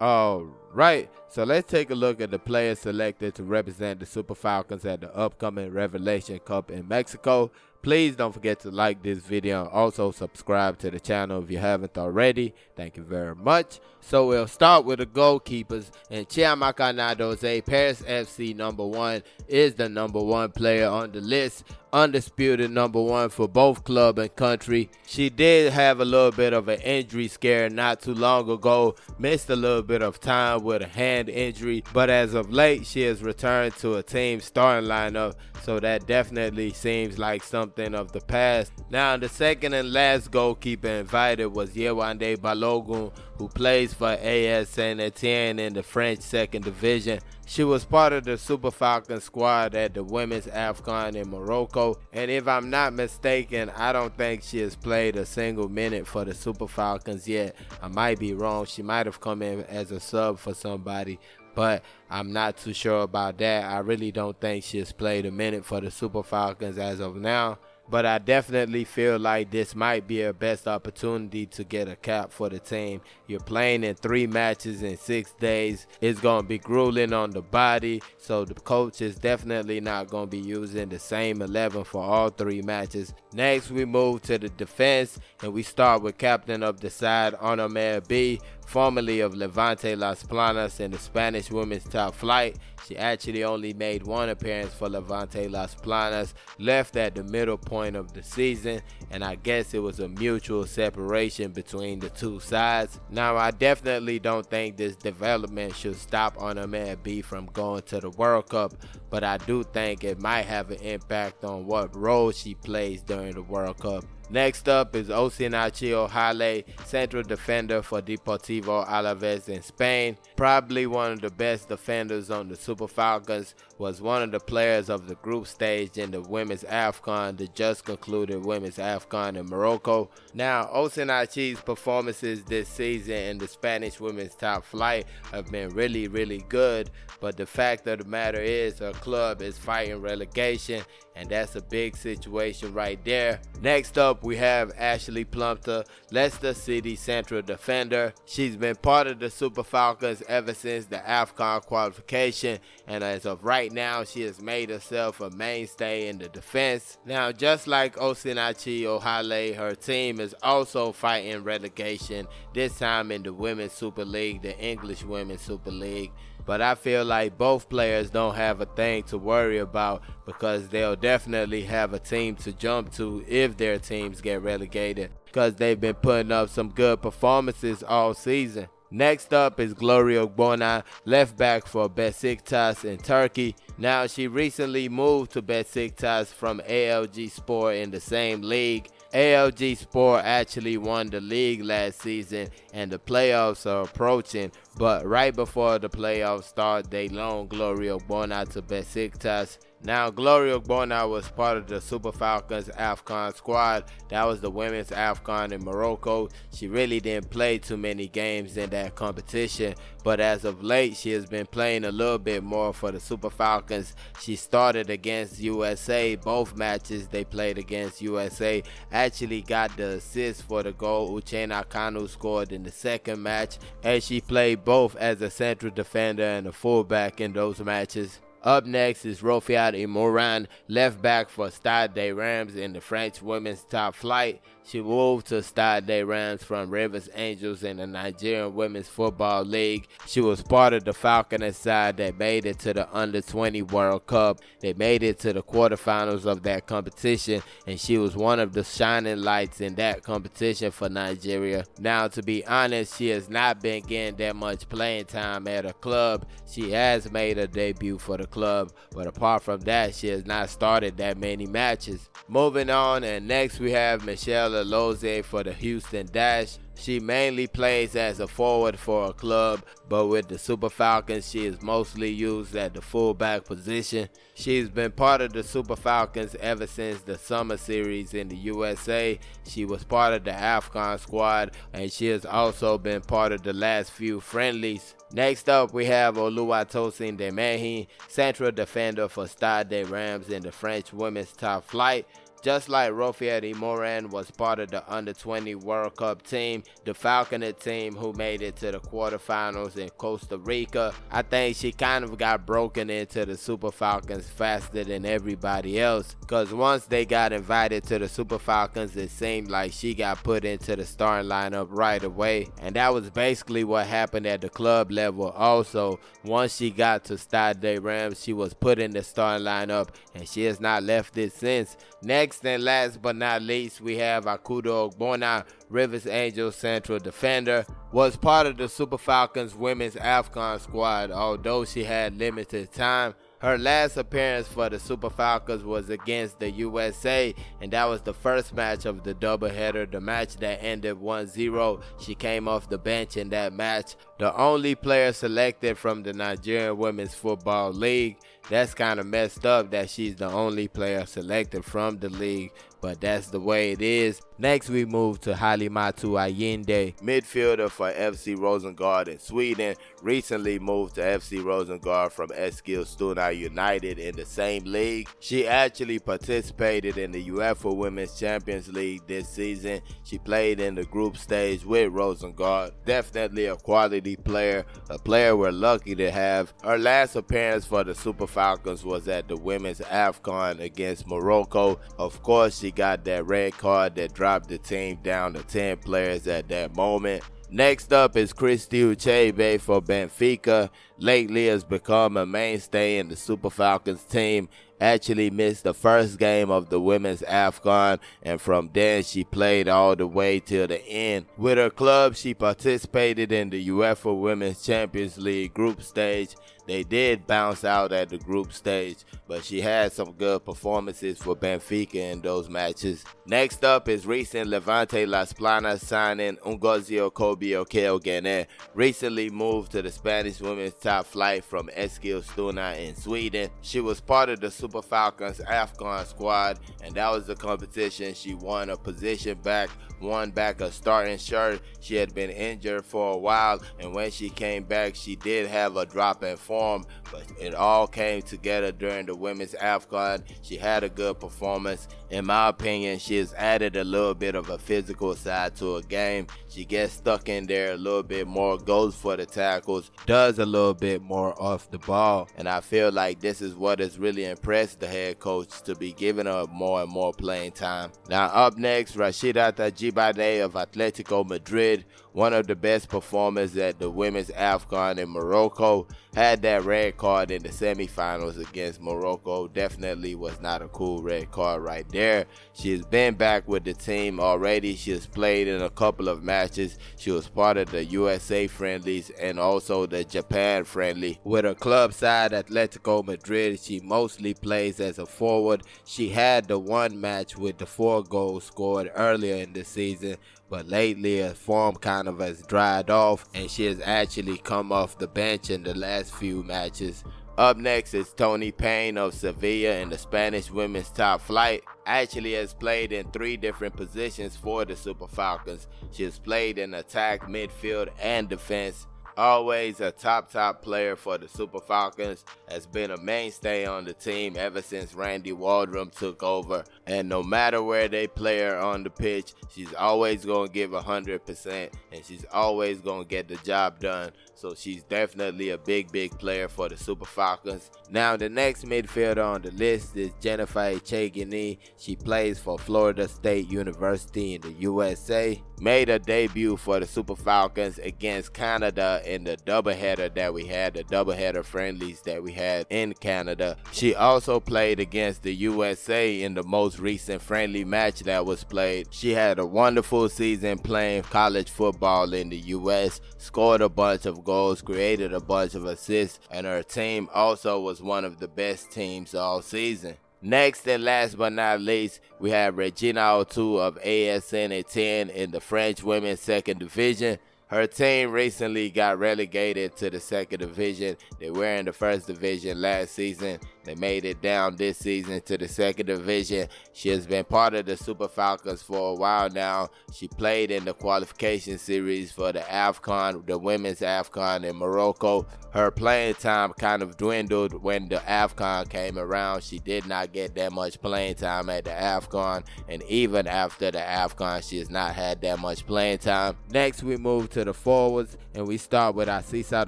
All right, so let's take a look at the players selected to represent the Super Falcons at the upcoming Revelation Cup in Mexico. Please don't forget to like this video and also subscribe to the channel if you haven't already. Thank you very much. So we'll start with the goalkeepers. And Chiamaka Nadoze, Paris FC #1, is the #1 player on the list. Undisputed #1 for both club and country. She did have a little bit of an injury scare not too long ago. Missed a little bit of time with a hand injury. But as of late, she has returned to a team starting lineup. So that definitely seems like something of the past. Now, the second and last goalkeeper invited was Yewande Balogun, who plays for AS Saint-Etienne in the French 2nd Division. She was part of the Super Falcons squad at the Women's AFCON in Morocco, and if I'm not mistaken, I don't think she has played a single minute for the Super Falcons yet. I might be wrong. She might have come in as a sub for somebody, but I'm not too sure about that. I really don't think she has played a minute for the Super Falcons as of now. But I definitely feel like this might be her best opportunity to get a cap for the team. You're playing in 3 matches in 6 days. It's going to be grueling on the body. So the coach is definitely not going to be using the same 11 for all 3 matches. Next, we move to the defense. And we start with captain of the side, Onomé B, formerly of Levante Las Planas in the Spanish women's top flight. She actually only made 1 appearance for Levante Las Planas, left at the middle point of the season, and I guess it was a mutual separation between the 2 sides. Now, I definitely don't think this development should stop Onomé B from going to the World Cup, but I do think it might have an impact on what role she plays during the World Cup. Next up is Osinachi Ohale, central defender for Deportivo Alaves in Spain. Probably one of the best defenders on the Super Falcons, was one of the players of the group stage in the Women's AFCON, the just concluded Women's AFCON in Morocco. Now, Osinachi's performances this season in the Spanish women's top flight have been really good, but the fact of the matter is her club is fighting relegation, and that's a big situation right there. Next up, we have Ashley Plumpton, Leicester City central defender. She's been part of the Super Falcons ever since the AFCON qualification, and as of right now, she has made herself a mainstay in the defense. Now, just like Osinachi Ohale, her team is also fighting relegation, this time in the Women's Super League, the English Women's Super League. But I feel like both players don't have a thing to worry about, because they'll definitely have a team to jump to if their teams get relegated, because they've been putting up some good performances all season. Next up is Gloria Ogbonna, left back for Besiktas in Turkey. Now, she recently moved to Besiktas from ALG Sport in the same league. ALG Sport actually won the league last season, and the playoffs are approaching, but right before the playoffs start, they loaned Gloria Ogbonna to Besiktas. Now, Gloria Ogbonna was part of the Super Falcons AFCON squad. That was the women's AFCON in Morocco. She really didn't play too many games in that competition, but as of late, she has been playing a little bit more for the Super Falcons. She started against USA. Both matches they played against USA. Actually got the assist for the goal Uchenna Kanu scored in the second match, and she played both as a central defender and a fullback in those matches. Up next is Rofiat Imoran, left back for Stade des Reims in the French women's top flight. She moved to Stade des Reims from Rivers Angels in the Nigerian Women's Football League. She was part of the Falconers side that made it to the Under-20 World Cup. They made it to the quarterfinals of that competition, and she was one of the shining lights in that competition for Nigeria. Now, to be honest, she has not been getting that much playing time at her club. She has made her debut for the club, but apart from that, she has not started that many matches. Moving on, and next we have Michelle Alozie for the Houston Dash. She mainly plays as a forward for a club, but with the Super Falcons, she is mostly used at the fullback position. She's been part of the Super Falcons ever since the Summer Series in the USA. She was part of the AFCON squad, and she has also been part of the last few friendlies. Next up, we have Oluwatosin Demehin, central defender for Stade des Reims in the French women's top flight. Just like Rofieri Moran was part of the Under-20 World Cup team, the Falconet team who made it to the quarterfinals in Costa Rica, I think she kind of got broken into the Super Falcons faster than everybody else, because once they got invited to the Super Falcons, it seemed like she got put into the starting lineup right away, and that was basically what happened at the club level also. Once she got to Stade de Reims, she was put in the starting lineup, and she has not left it since. Next and last but not least, we have Akudo Ogbonna, Rivers Angels central defender, was part of the Super Falcons women's AFCON squad, although she had limited time. Her last appearance for the Super Falcons was against the USA, and that was the first match of the doubleheader, the match that ended 1-0. She came off the bench in that match. The only player selected from the Nigerian Women's Football League. That's kind of messed up that she's the only player selected from the league, but that's the way it is. Next we move to Halimatu Ayinde, midfielder for FC Rosengård in Sweden, recently moved to FC Rosengård from Eskilstuna United in the same league. She actually participated in the UEFA Women's Champions League this season. She played in the group stage with Rosengård. Definitely a quality player, a player we're lucky to have. Her last appearance for the Super Falcons was at the Women's AFCON against Morocco. Of course, she got that red card that dropped the team down to 10 players at that moment. Next up is Christy Uchebe for Benfica. Lately has become a mainstay in the Super Falcons team. Actually missed the first game of the women's AFCON, and from then she played all the way till the end. With her club, she participated in the UEFA Women's Champions League group stage. They did bounce out at the group stage, but she had some good performances for Benfica in those matches. Next up is recent Levante Las Planas signing Ungozio Kobio Keogene, recently moved to the Spanish women's top flight from Eskilstuna in Sweden. She was part of the Super Falcons AFCON squad, and that was the competition. She won a position back, won back a starting shirt. She had been injured for a while, and when she came back, she did have a drop in form, but it all came together during the women's AFCON. She had a good performance. In my opinion, she has added a little bit of a physical side to her game. She gets stuck in there a little bit more, goes for the tackles, does a little bit more off the ball, and I feel like this is what has really impressed the head coach, to be giving her more and more playing time. Now up next, Rashida Tajibade of Atletico Madrid, one of the best performers at the women's AFCON in Morocco, had that red card in the semifinals against Morocco. Definitely was not a cool red card right there. She has been back with the team already. She has played in a couple of matches. She was part of the USA friendlies and also the Japan friendly. With her club side, Atletico Madrid, she mostly plays as a forward. She had the one match with the 4 goals scored earlier in the season, but lately her form kind of has dried off, and she has actually come off the bench in the last few matches. Up next is Toni Payne of Sevilla in the Spanish women's top flight. Actually has played in 3 different positions for the Super Falcons. She has played in attack, midfield, and defense. Always a top player for the Super Falcons, has been a mainstay on the team ever since Randy Waldrum took over, and no matter where they play her on the pitch, she's always going to give 100%, and she's always going to get the job done. So she's definitely a big player for the Super Falcons. Now the next midfielder on the list is Jennifer Echegini. She plays for Florida State University in the USA. Made a debut for the Super Falcons against Canada in the doubleheader that we had, the doubleheader friendlies that we had in Canada. She also played against the USA in the most recent friendly match that was played. She had a wonderful season playing college football in the US, scored a bunch of goals, created a bunch of assists, and her team also was one of the best teams all season. Next and last but not least, we have Regina Otu of ASN Etienne in the French women's second division. Her team recently got relegated to the second division. They were in the first division last season. They made it down this season to the second division. She has been part of the Super Falcons for a while now. She played in the qualification series for the AFCON, the women's AFCON in Morocco. Her playing time kind of dwindled when the AFCON came around. She did not get that much playing time at the AFCON, and even after the AFCON, she has not had that much playing time. Next, we move to the forwards, and we start with Asisat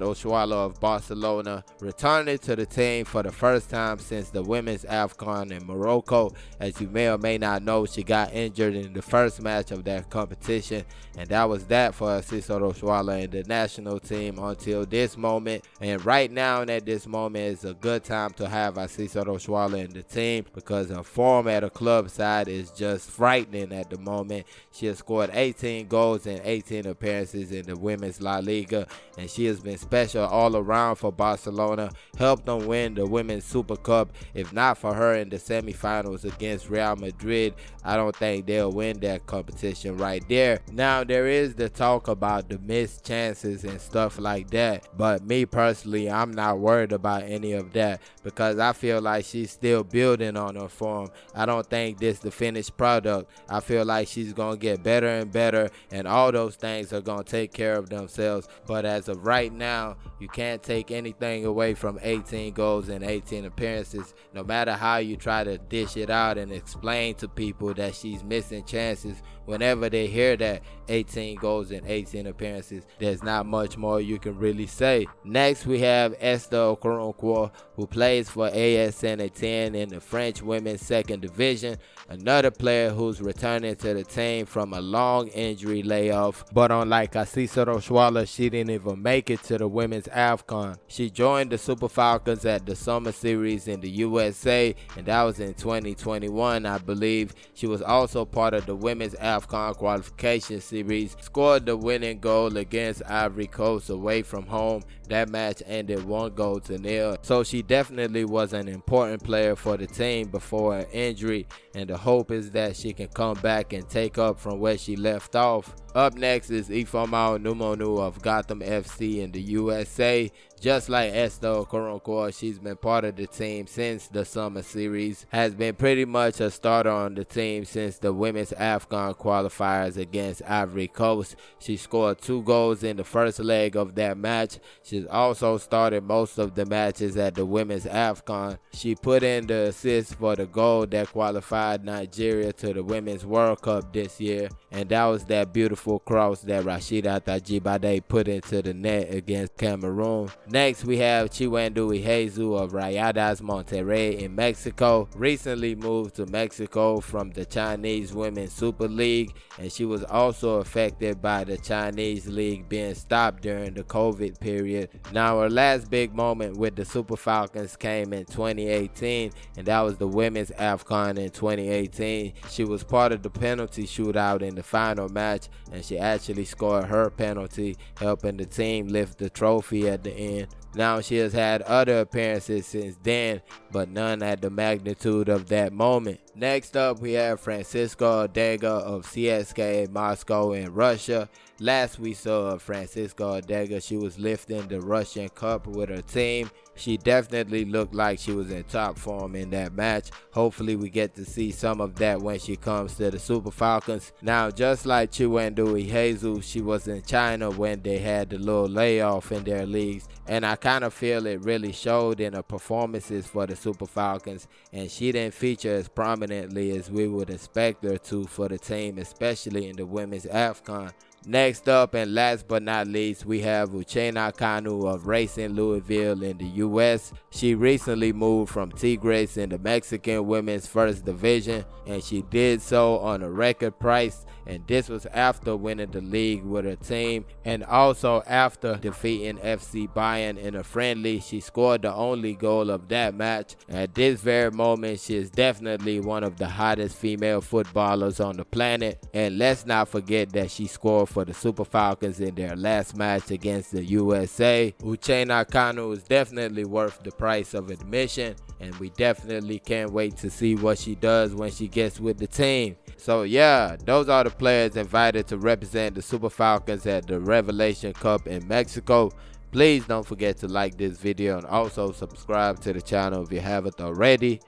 Oshoala of Barcelona, returning to the team for the first time since the women's AFCON in Morocco. As you may or may not know, she got injured in the first match of that competition, and that was that for Asisat Oshoala and the national team until this moment. And right now, at this moment, is a good time to have Asisat Oshoala in the team because her form at a club side is just frightening at the moment. She has scored 18 goals in 18 appearances in the women's La Liga, and she has been special all around for Barcelona, helped them win the Women's Super Cup. If not for her in the semifinals against Real Madrid, I don't think they'll win that competition right there. Now, there is the talk about the missed chances and stuff like that, but me personally, I'm not worried about any of that because I feel like she's still building on her form. I don't think this is the finished product. I feel like she's going to get better and better, and all those things are going to take care of themselves. But as of right now, you can't take anything away from 18 goals and 18 appearances. No matter how you try to dish it out and explain to people that she's missing chances, whenever they hear that 18 goals and 18 appearances, there's not much more you can really say. Next, we have Esther Okoronkwo, who plays for AS Saint-Etienne in the French women's second division. Another player who's returning to the team from a long injury layoff. But unlike Asisat Oshoala, she didn't even make it to the women's AFCON. She joined the Super Falcons at the Summer Series in the USA, and that was in 2021, I believe. She was also part of the women's AFCON qualification series, scored the winning goal against Ivory Coast away from home. That match ended 1-0. So she definitely was an important player for the team before her injury, and the hope is that she can come back and take up from where she left off. Up next is Ifeoma Onumonu of Gotham FC in the USA. Just like Esther Okoronkwo, she's been part of the team since the Summer Series, has been pretty much a starter on the team since the women's AFCON qualifiers against Ivory Coast. She scored 2 goals in the first leg of that match. She's also started most of the matches at the women's AFCON. She put in the assist for the goal that qualified Nigeria to the Women's World Cup this year, and that was that beautiful cross that Rashida Tajibade put into the net against Cameroon. Next, we have Chiwendu Ihezu of Rayadas Monterrey in Mexico. Recently moved to Mexico from the Chinese Women's Super League, and she was also affected by the Chinese league being stopped during the COVID period. Now, her last big moment with the Super Falcons came in 2018, and that was the women's AFCON in 2018. She was part of the penalty shootout in the final match, and she actually scored her penalty, helping the team lift the trophy at the end. Now, she has had other appearances since then, but none at the magnitude of that moment. Next up, we have Francisco Odega of CSKA Moscow in Russia. Last we saw Francisco Odega, she was lifting the Russian Cup with her team. She definitely looked like she was in top form in that match. Hopefully we get to see some of that when she comes to the Super Falcons. Now, just like Chiwendu Ihezu, she was in China when they had the little layoff in their leagues, and I kind of feel it really showed in her performances for the Super Falcons, and she didn't feature as prominently as we would expect her to for the team, especially in the women's AFCON. Next up, and last but not least, we have Uchenna Kanu of Racing Louisville in the U.S. She recently moved from Tigres in the Mexican women's first division, and she did so on a record price, and this was after winning the league with her team, and also after defeating FC Bayern in a friendly. She scored the only goal of that match. At this very moment, she is definitely one of the hottest female footballers on the planet, and let's not forget that she scored for the Super Falcons in their last match against the USA. Uchenna Kanu is definitely worth the price of admission, and we definitely can't wait to see what she does when she gets with the team. So yeah, those are the players invited to represent the Super Falcons at the Revelation Cup in Mexico. Please don't forget to like this video and also subscribe to the channel if you haven't already.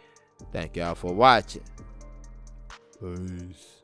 Thank y'all for watching. Peace.